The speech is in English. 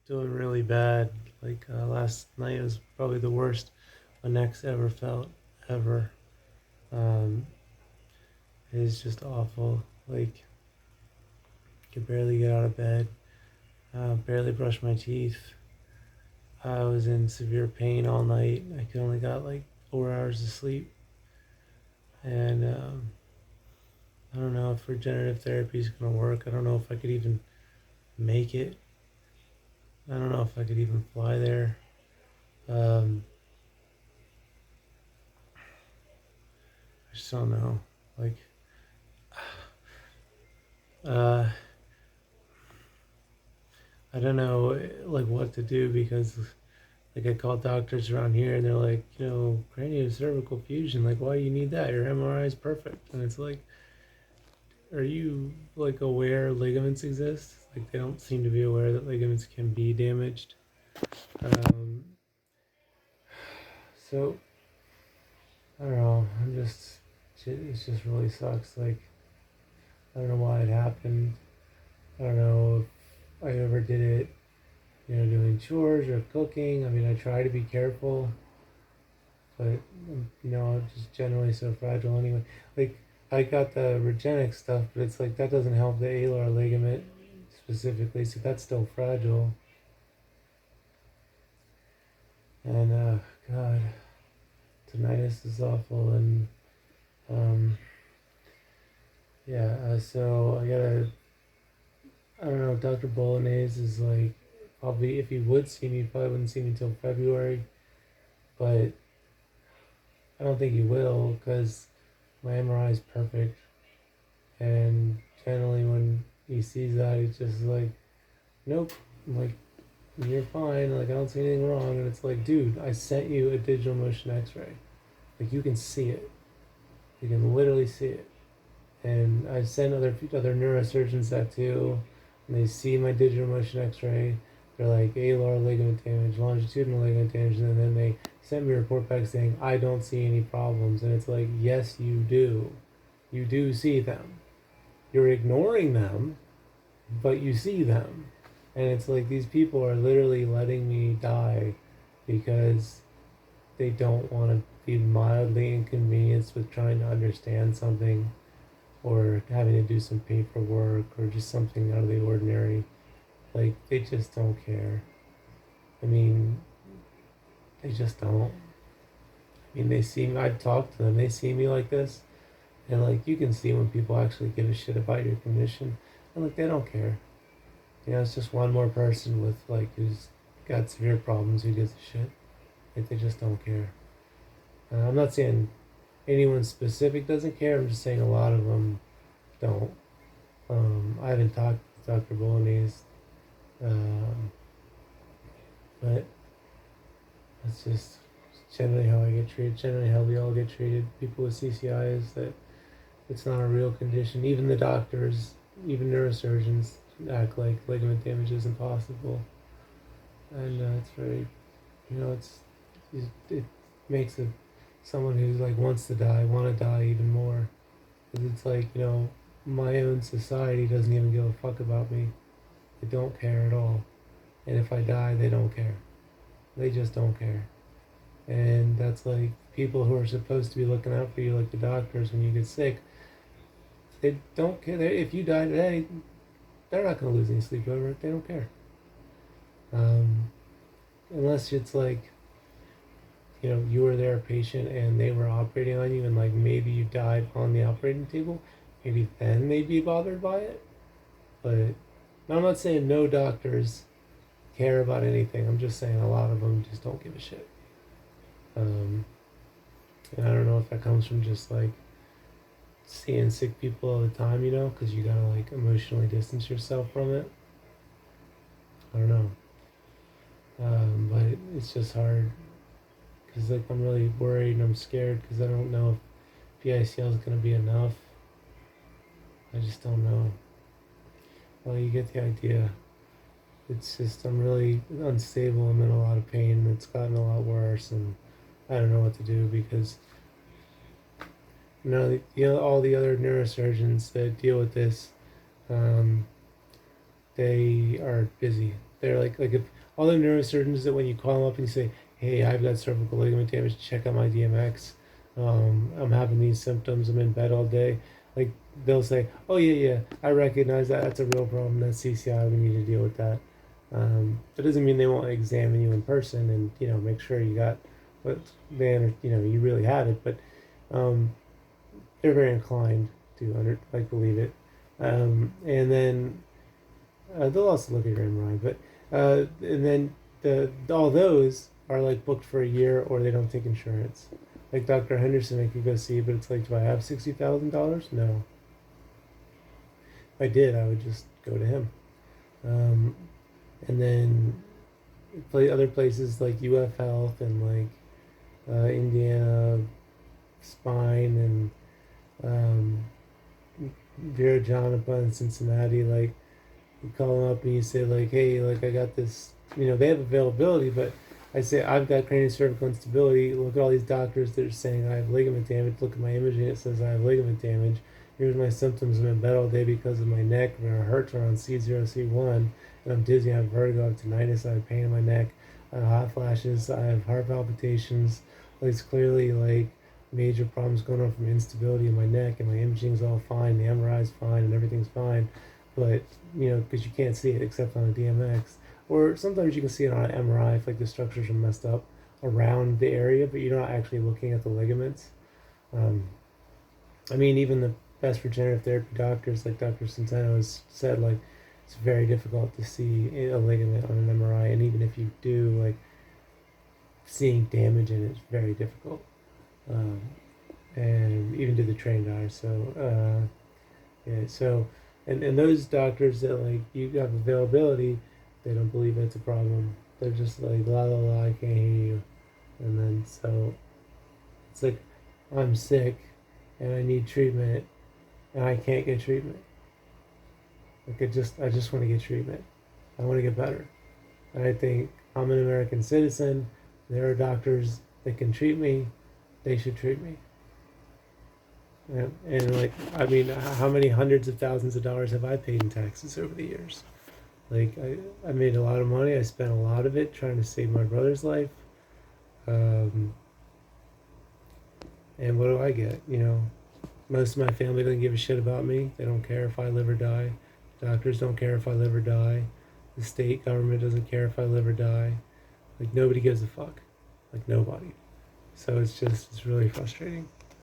doing really bad. Like last night was probably the worst my neck's ever felt, ever. Um, it's just awful. Like, could barely get out of bed, barely brush my teeth. I was in severe pain all night. I could only got like 4 hours of sleep. And I don't know if regenerative therapy is going to work. I don't know if I could even make it. I don't know if I could even fly there. Um, I just don't know. Like, uh, I don't know like what to do because like I call doctors around here and they're like, craniocervical fusion, like why do you need that? Your MRI is perfect. And it's like, are you like aware ligaments exist? Like they don't seem to be aware that ligaments can be damaged. Um, so I don't know. It just really sucks. Like I don't know why it happened. I don't know if I ever did it, doing chores or cooking. I mean, I try to be careful, but I'm just generally so fragile anyway. Like I got the Regenix stuff, but it's like that doesn't help the alar ligament specifically, so that's still fragile. And God, tinnitus is awful, and um, yeah. So I gotta. I don't know. Dr. Bolognese is like probably if he would see me, he probably wouldn't see me until February, but I don't think he will because my MRI is perfect. And generally, when he sees that, he's just like, nope. I'm like, you're fine. Like, I don't see anything wrong. And it's like, dude, I sent you a digital motion x ray. Like, you can see it. You can literally see it. And I sent other neurosurgeons that too. And they see my digital motion x ray. They're like, alar ligament damage, longitudinal ligament damage. And then they sent me a report back saying, I don't see any problems. And it's like, yes, you do. You do see them. You're ignoring them, but you see them. And it's like these people are literally letting me die because they don't want to be mildly inconvenienced with trying to understand something or having to do some paperwork or just something out of the ordinary. Like, they just don't care. I mean, they just don't. I mean, I've talked to them, they see me like this, and like, you can see when people actually give a shit about your condition, and like, they don't care. It's just one more person with like who's got severe problems who gives a shit. Like they just don't care. I'm not saying anyone specific doesn't care. I'm just saying a lot of them don't. I haven't talked to Dr. Bolognese, but that's just generally how I get treated. Generally how we all get treated. People with CCI is that it's not a real condition. Even the doctors, even neurosurgeons act like ligament damage is impossible. And it's very, it's it makes someone who's like wants to die want to die even more. Because it's like, my own society doesn't even give a fuck about me. They don't care at all. And if I die, they don't care. They just don't care. And that's like people who are supposed to be looking out for you, like the doctors when you get sick. They don't care. If you die today, they're not going to lose any sleep over it. They don't care. Um, Unless it's like, you were their patient and they were operating on you and like maybe you died on the operating table, maybe then they'd be bothered by it. But I'm not saying no doctors care about anything. I'm just saying a lot of them just don't give a shit. Um, and I don't know if that comes from just like seeing sick people all the time, because you gotta like emotionally distance yourself from it. I don't know. But it's just hard because like I'm really worried and I'm scared because I don't know if PICL is going to be enough. I just don't know. Well, you get the idea. It's just I'm really unstable. I'm in a lot of pain. It's gotten a lot worse, and I don't know what to do because all the other neurosurgeons that deal with this, um, they are busy. They're like if all the neurosurgeons that when you call them up and you say, hey, I've got cervical ligament damage, check out my DMX. I'm having these symptoms. I'm in bed all day. Like they'll say, oh yeah, I recognize that. That's a real problem. That's CCI. We need to deal with that. That doesn't mean they won't examine you in person and make sure you got what you really have it. But um, they're very inclined to believe it. And then they'll also look at your MRI. But and then all those are like booked for a year or they don't take insurance. Like Dr. Henderson, I could go see, but it's like, do I have $60,000? No. If I did, I would just go to him. Um, and then other places like UF Health and like Indiana Spine and Vera Jonapa in Cincinnati. Like you call them up and you say like, hey, like I got this. They have availability, but I say I've got craniocervical instability. Look at all these doctors that are saying I have ligament damage. Look at my imaging; it says I have ligament damage. Here's my symptoms. I'm in bed all day because of my neck. Where it hurts around C0, C1, and I'm dizzy. I have vertigo. I have tinnitus. I have pain in my neck. I have hot flashes. I have heart palpitations. Like, it's clearly like major problems going on from instability in my neck, and my imaging's all fine. The MRI's fine, and everything's fine. But because you can't see it except on a DMX. Or sometimes you can see it on an MRI if like the structures are messed up around the area, but you're not actually looking at the ligaments. I mean, even the best regenerative therapy doctors, like Dr. Centeno, has said like it's very difficult to see a ligament on an MRI, and even if you do, like seeing damage in it is very difficult, and even to the trained eye. So yeah, so and those doctors that like you have availability, they don't believe it's a problem. They're just like la la la, I can't hear you, and then so it's like I'm sick and I need treatment and I can't get treatment. Like I just want to get treatment. I want to get better. And I think I'm an American citizen. There are doctors that can treat me. They should treat me. And like, I mean, how many hundreds of thousands of dollars have I paid in taxes over the years? Like, I made a lot of money. I spent a lot of it trying to save my brother's life. And what do I get? Most of my family doesn't give a shit about me. They don't care if I live or die. Doctors don't care if I live or die. The state government doesn't care if I live or die. Like, nobody gives a fuck. Like, nobody. So it's really frustrating.